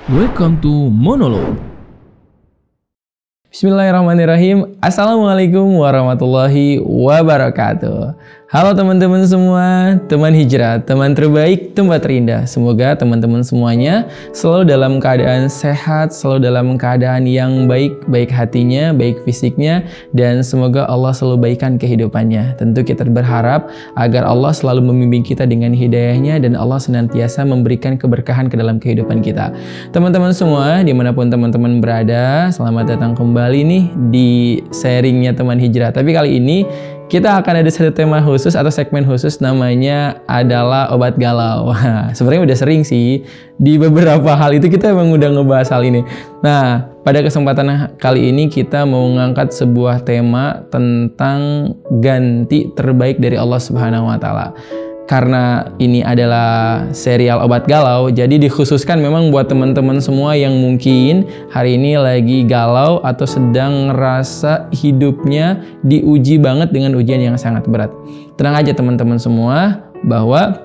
Welcome to Monolog. Bismillahirrahmanirrahim. Assalamualaikum warahmatullahi wabarakatuh. Halo teman-teman semua, teman hijrah, teman terbaik, tempat terindah. Semoga teman-teman semuanya selalu dalam keadaan sehat, selalu dalam keadaan yang baik, baik hatinya, baik fisiknya, dan semoga Allah selalu baikkan kehidupannya. Tentu kita berharap agar Allah selalu membimbing kita dengan hidayahnya dan Allah senantiasa memberikan keberkahan ke dalam kehidupan kita. Teman-teman semua, dimanapun teman-teman berada, selamat datang kembali nih di sharingnya teman hijrah. Tapi kali ini kita akan ada satu tema khusus atau segmen khusus, namanya adalah obat galau. Wah, sebenarnya udah sering sih di beberapa hal itu kita emang udah ngebahas hal ini. Nah, pada kesempatan kali ini kita mau mengangkat sebuah tema tentang ganti terbaik dari Allah Subhanahu wa taala. Karena ini adalah serial obat galau, jadi dikhususkan memang buat teman-teman semua yang mungkin hari ini lagi galau atau sedang ngerasa hidupnya diuji banget dengan ujian yang sangat berat. Tenang aja teman-teman semua, bahwa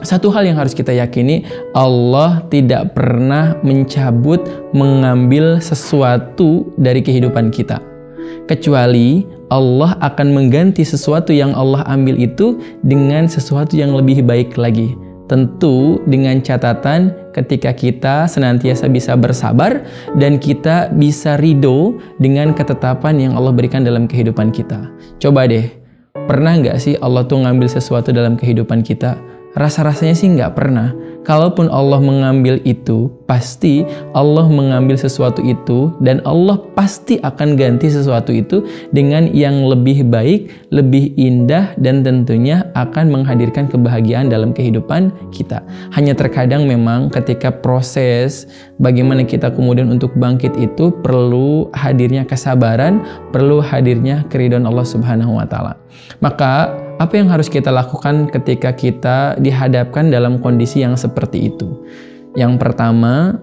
satu hal yang harus kita yakini, Allah tidak pernah mencabut, mengambil sesuatu dari kehidupan kita. Kecuali Allah akan mengganti sesuatu yang Allah ambil itu dengan sesuatu yang lebih baik lagi. Tentu dengan catatan ketika kita senantiasa bisa bersabar dan kita bisa ridho dengan ketetapan yang Allah berikan dalam kehidupan kita. Coba deh, pernah nggak sih Allah tuh ngambil sesuatu dalam kehidupan kita? Rasa-rasanya sih nggak pernah. Kalaupun Allah mengambil itu, pasti Allah mengambil sesuatu itu dan Allah pasti akan ganti sesuatu itu dengan yang lebih baik, lebih indah, dan tentunya akan menghadirkan kebahagiaan dalam kehidupan kita. Hanya terkadang memang ketika proses bagaimana kita kemudian untuk bangkit itu perlu hadirnya kesabaran, perlu hadirnya keridhaan Allah Subhanahu wa taala. Maka apa yang harus kita lakukan ketika kita dihadapkan dalam kondisi yang seperti itu? Yang pertama,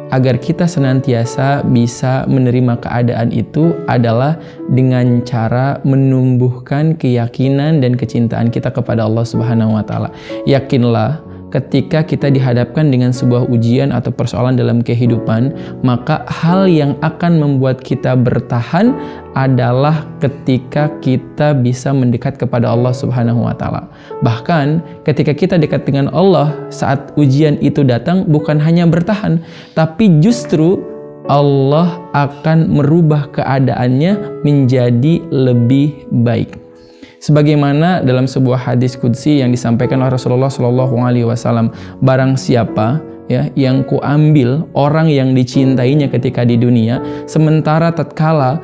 agar kita senantiasa bisa menerima keadaan itu adalah dengan cara menumbuhkan keyakinan dan kecintaan kita kepada Allah Subhanahu wa taala. Yakinlah, ketika kita dihadapkan dengan sebuah ujian atau persoalan dalam kehidupan, maka hal yang akan membuat kita bertahan adalah ketika kita bisa mendekat kepada Allah Subhanahu wa taala. Bahkan ketika kita dekat dengan Allah saat ujian itu datang, bukan hanya bertahan, tapi justru Allah akan merubah keadaannya menjadi lebih baik. Sebagaimana dalam sebuah hadis qudsi yang disampaikan oleh Rasulullah SAW, barang siapa ya yang kuambil orang yang dicintainya ketika di dunia, sementara tatkala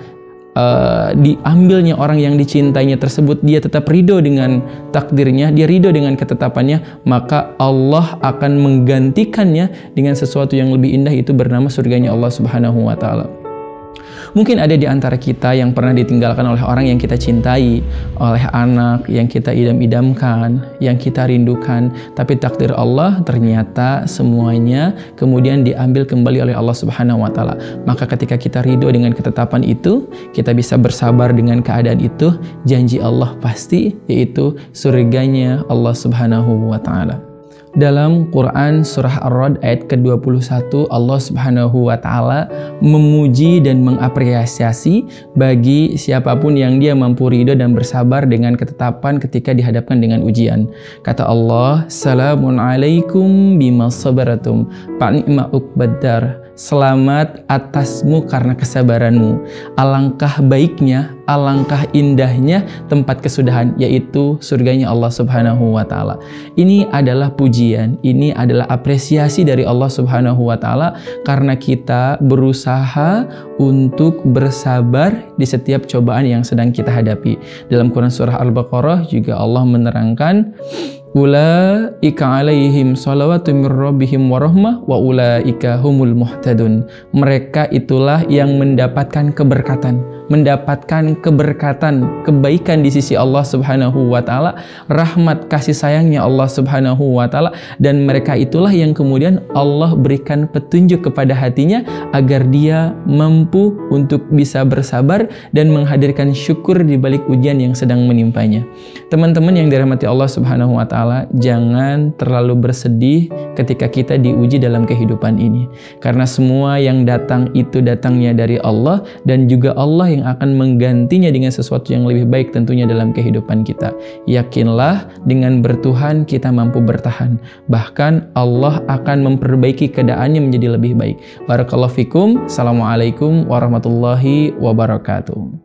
diambilnya orang yang dicintainya tersebut dia tetap ridho dengan takdirnya, dia ridho dengan ketetapannya, maka Allah akan menggantikannya dengan sesuatu yang lebih indah, itu bernama surganya Allah Subhanahu wa taala. Mungkin ada di antara kita yang pernah ditinggalkan oleh orang yang kita cintai, oleh anak yang kita idam-idamkan, yang kita rindukan, tapi takdir Allah ternyata semuanya kemudian diambil kembali oleh Allah Subhanahu wa taala. Maka ketika kita ridho dengan ketetapan itu, kita bisa bersabar dengan keadaan itu, janji Allah pasti, yaitu surganya Allah Subhanahu wa taala. Dalam Quran surah Ar-Ra'd ayat ke-21, Allah Subhanahu wa taala memuji dan mengapresiasi bagi siapapun yang dia mampu ridho dan bersabar dengan ketetapan ketika dihadapkan dengan ujian. Kata Allah, "Salamun alaikum bima sabaratum, fa ni'ma uqbadar." Selamat atasmu karena kesabaranmu. Alangkah baiknya, alangkah indahnya tempat kesudahan, yaitu surganya Allah Subhanahu wa taala. Ini adalah pujian, ini adalah apresiasi dari Allah Subhanahu wa taala karena kita berusaha untuk bersabar di setiap cobaan yang sedang kita hadapi. Dalam Quran surah Al-Baqarah juga Allah menerangkan, ulaika alaihim salawatu mir rabbihim warahmah wa ulaika humul muhtadun. Mereka itulah yang mendapatkan keberkatan, mendapatkan keberkatan, kebaikan di sisi Allah Subhanahu wa taala, rahmat kasih sayangnya Allah Subhanahu wa taala, dan mereka itulah yang kemudian Allah berikan petunjuk kepada hatinya agar dia mampu untuk bisa bersabar dan menghadirkan syukur di balik ujian yang sedang menimpanya. Teman-teman yang dirahmati Allah Subhanahu wa taala, jangan terlalu bersedih ketika kita diuji dalam kehidupan ini. Karena semua yang datang itu datangnya dari Allah, dan juga Allah yang akan menggantinya dengan sesuatu yang lebih baik tentunya dalam kehidupan kita. Yakinlah dengan bertuhan kita mampu bertahan. Bahkan Allah akan memperbaiki keadaannya menjadi lebih baik. Barakallahu fikum. Assalamualaikum warahmatullahi wabarakatuh.